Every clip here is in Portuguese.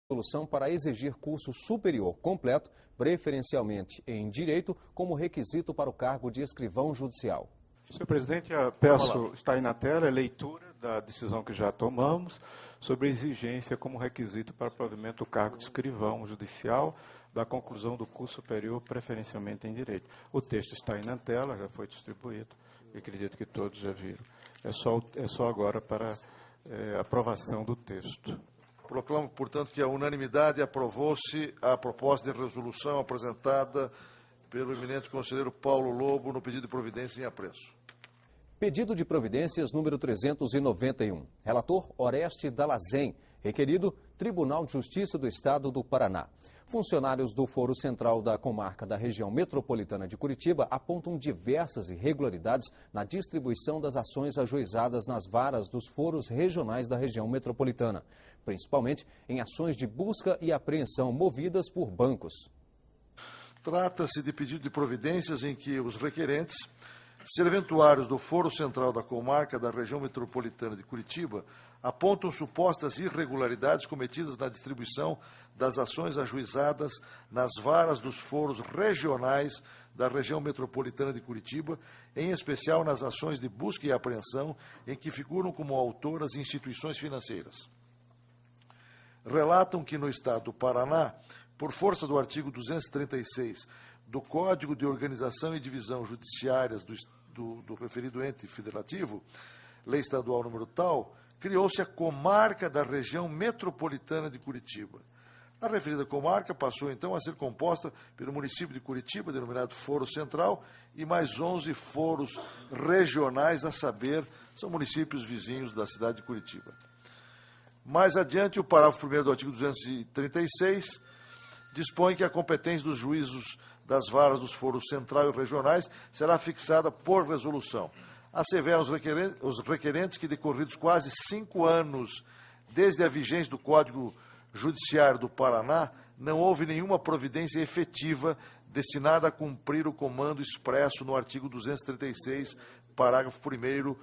solução para exigir curso superior completo, preferencialmente em Direito, como requisito para o cargo de escrivão judicial. Senhor presidente, peço, está aí na tela, a leitura da decisão que já tomamos sobre a exigência como requisito para provimento do cargo de escrivão judicial da conclusão do curso superior, preferencialmente em Direito. O texto está aí na tela, já foi distribuído, e acredito que todos já viram. É só agora para aprovação do texto. Proclamo, portanto, que a unanimidade aprovou-se a proposta de resolução apresentada pelo eminente conselheiro Paulo Lobo no pedido de providência em apreço. Pedido de providências número 391. Relator Oreste Dalazen. Requerido Tribunal de Justiça do Estado do Paraná. Funcionários do Foro Central da Comarca da Região Metropolitana de Curitiba apontam diversas irregularidades na distribuição das ações ajuizadas nas varas dos foros regionais da região metropolitana, principalmente em ações de busca e apreensão movidas por bancos. Trata-se de pedido de providências em que os requerentes, serventuários do Foro Central da Comarca da Região Metropolitana de Curitiba, apontam supostas irregularidades cometidas na distribuição das ações ajuizadas nas varas dos foros regionais da Região Metropolitana de Curitiba, em especial nas ações de busca e apreensão em que figuram como autoras instituições financeiras. Relatam que no Estado do Paraná, por força do artigo 236 do Código de Organização e Divisão Judiciárias do referido ente federativo, lei estadual número tal, criou-se a Comarca da Região Metropolitana de Curitiba. A referida comarca passou, então, a ser composta pelo município de Curitiba, denominado Foro Central, e mais 11 foros regionais, a saber, são municípios vizinhos da cidade de Curitiba. Mais adiante, o parágrafo 1º do artigo 236 dispõe que a competência dos juízos das varas dos foros central e regionais será fixada por resolução. Asseveram os requerentes que, decorridos quase 5 anos desde a vigência do Código Judiciário do Paraná, não houve nenhuma providência efetiva destinada a cumprir o comando expresso no artigo 236, parágrafo 1º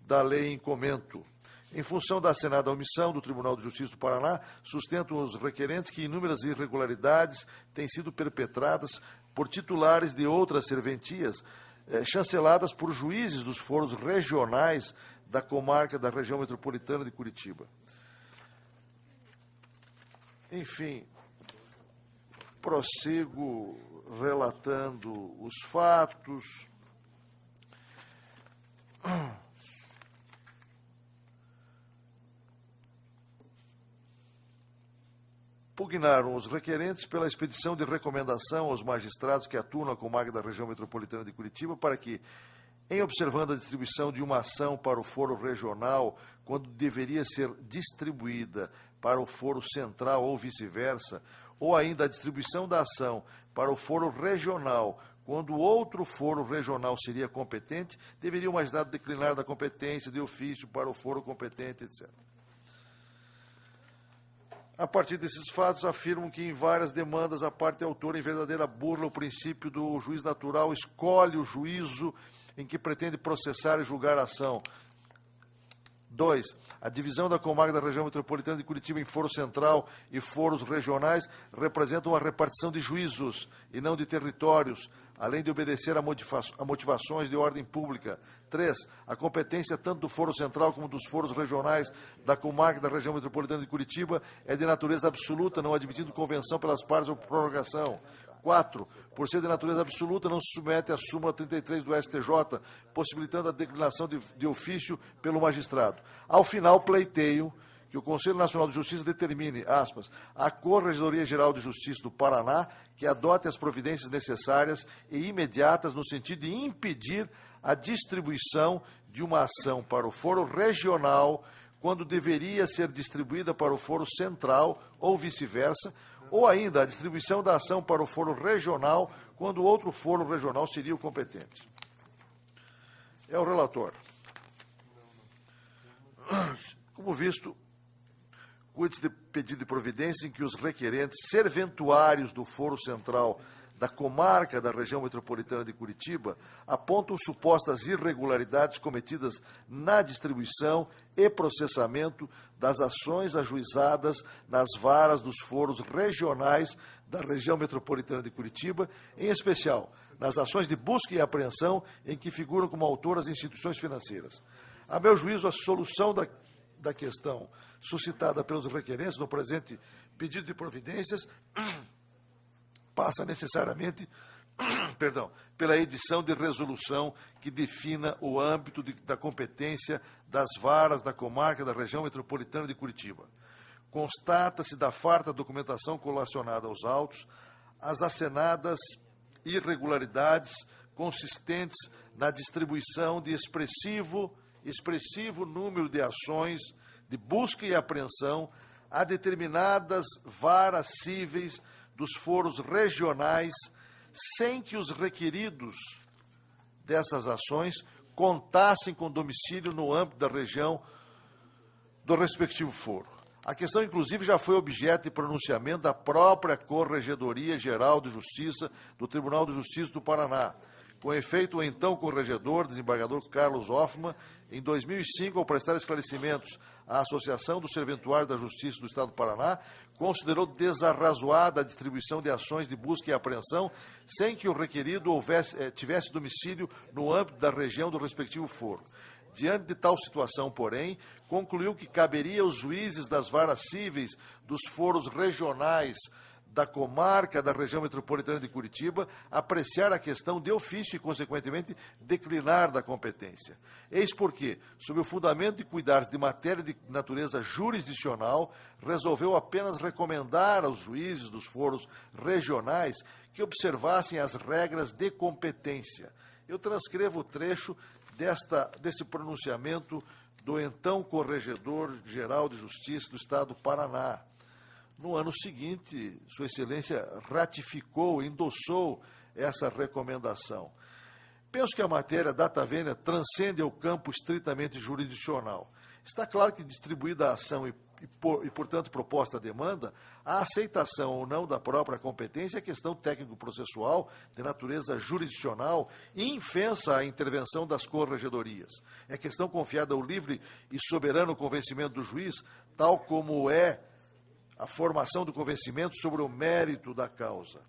da lei em comento. Em função da assenada omissão do Tribunal de Justiça do Paraná, sustentam os requerentes que inúmeras irregularidades têm sido perpetradas por titulares de outras serventias, chanceladas por juízes dos foros regionais da comarca da região metropolitana de Curitiba. Enfim, prossigo relatando os fatos. Pugnaram os requerentes pela expedição de recomendação aos magistrados que atuam na comarca da região metropolitana de Curitiba para que, em observando a distribuição de uma ação para o foro regional, quando deveria ser distribuída para o foro central ou vice-versa, ou ainda a distribuição da ação para o foro regional, quando outro foro regional seria competente, deveria o magistrado declinar da competência de ofício para o foro competente, etc. A partir desses fatos, afirmam que em várias demandas a parte autora, em verdadeira burla, o princípio do juiz natural escolhe o juízo em que pretende processar e julgar a ação. 2. A divisão da comarca da região metropolitana de Curitiba em foro central e foros regionais representa uma repartição de juízos e não de territórios, além de obedecer a motivações de ordem pública. 3. A competência tanto do foro central como dos foros regionais da comarca da região metropolitana de Curitiba é de natureza absoluta, não admitindo convenção pelas partes ou prorrogação. 4. Por ser de natureza absoluta, não se submete à súmula 33 do STJ, possibilitando a declinação de ofício pelo magistrado. Ao final, pleiteio que o Conselho Nacional de Justiça determine, aspas, a Corregedoria Geral de Justiça do Paraná que adote as providências necessárias e imediatas no sentido de impedir a distribuição de uma ação para o foro regional quando deveria ser distribuída para o foro central ou vice-versa, ou ainda a distribuição da ação para o foro regional quando outro foro regional seria o competente. É o relator. Como visto, cuide-se de pedido de providência em que os requerentes serventuários do Foro Central da comarca da região metropolitana de Curitiba apontam supostas irregularidades cometidas na distribuição e processamento das ações ajuizadas nas varas dos foros regionais da região metropolitana de Curitiba, em especial nas ações de busca e apreensão em que figuram como autoras instituições financeiras. A meu juízo, a solução da questão suscitada pelos requerentes no presente pedido de providências passa necessariamente pela edição de resolução que defina o âmbito da competência das varas da comarca da região metropolitana de Curitiba. Constata-se da farta documentação colacionada aos autos as acenadas irregularidades consistentes na distribuição de expressivo número de ações de busca e apreensão a determinadas varas cíveis dos foros regionais, sem que os requeridos dessas ações contassem com domicílio no âmbito da região do respectivo foro. A questão, inclusive, já foi objeto de pronunciamento da própria Corregedoria Geral de Justiça do Tribunal de Justiça do Paraná. Com efeito, o então corregedor, desembargador Carlos Hoffmann, em 2005, ao prestar esclarecimentos à Associação do Serventuário da Justiça do Estado do Paraná, considerou desarrazoada a distribuição de ações de busca e apreensão sem que o requerido tivesse domicílio no âmbito da região do respectivo foro. Diante de tal situação, porém, concluiu que caberia aos juízes das varas cíveis dos foros regionais da comarca da região metropolitana de Curitiba apreciar a questão de ofício e, consequentemente, declinar da competência. Eis porque, sob o fundamento de cuidados de matéria de natureza jurisdicional, resolveu apenas recomendar aos juízes dos foros regionais que observassem as regras de competência. Eu transcrevo o trecho desse pronunciamento do então Corregedor-Geral de Justiça do Estado do Paraná. No ano seguinte, Sua Excelência ratificou, endossou essa recomendação. Penso que a matéria data vênia transcende o campo estritamente jurisdicional. Está claro que, distribuída a ação e, portanto, proposta a demanda, a aceitação ou não da própria competência é questão técnico-processual de natureza jurisdicional e infensa a intervenção das corregedorias. É questão confiada ao livre e soberano convencimento do juiz, tal como é a formação do convencimento sobre o mérito da causa.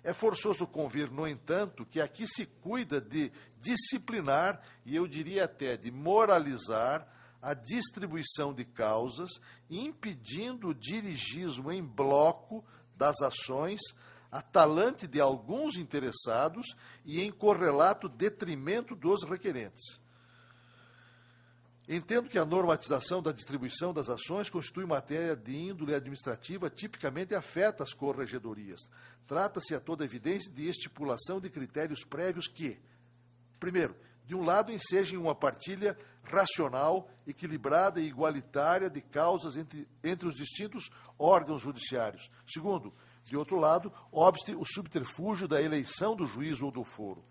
É forçoso convir, no entanto, que aqui se cuida de disciplinar, e eu diria até de moralizar, a distribuição de causas, impedindo o dirigismo em bloco das ações, a talante de alguns interessados e em correlato detrimento dos requerentes. Entendo que a normatização da distribuição das ações constitui matéria de índole administrativa, tipicamente afeta as corregedorias. Trata-se, a toda evidência, de estipulação de critérios prévios que, primeiro, de um lado, ensejem uma partilha racional, equilibrada e igualitária de causas entre os distintos órgãos judiciários. Segundo, de outro lado, obste o subterfúgio da eleição do juiz ou do foro.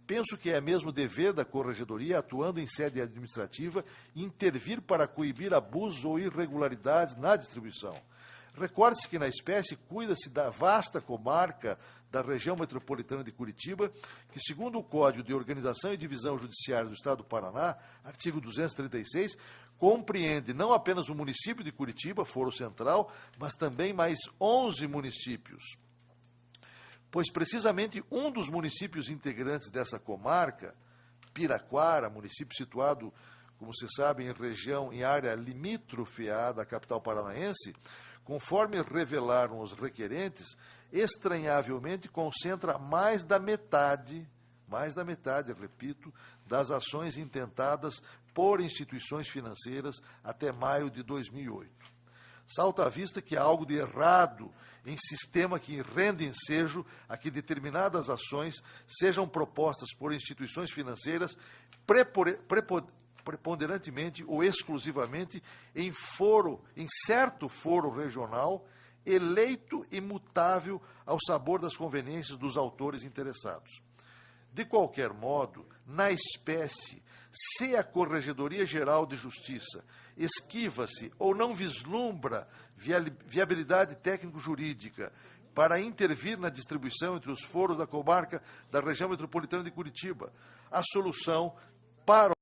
Penso que é mesmo dever da Corregedoria, atuando em sede administrativa, intervir para coibir abusos ou irregularidades na distribuição. Recorde-se que, na espécie, cuida-se da vasta comarca da região metropolitana de Curitiba, que, segundo o Código de Organização e Divisão Judiciária do Estado do Paraná, artigo 236, compreende não apenas o município de Curitiba, foro central, mas também mais 11 municípios. Pois precisamente um dos municípios integrantes dessa comarca, Piraquara, município situado, como se sabe, em área limítrofe da capital paranaense, conforme revelaram os requerentes, estranhavelmente concentra mais da metade, repito, das ações intentadas por instituições financeiras até maio de 2008. Salta à vista que há algo de errado em sistema que rende ensejo a que determinadas ações sejam propostas por instituições financeiras preponderantemente ou exclusivamente em certo foro regional, eleito e mutável ao sabor das conveniências dos autores interessados. De qualquer modo, na espécie, se a Corregedoria Geral de Justiça esquiva-se ou não vislumbra viabilidade técnico-jurídica para intervir na distribuição entre os foros da comarca da região metropolitana de Curitiba. A solução para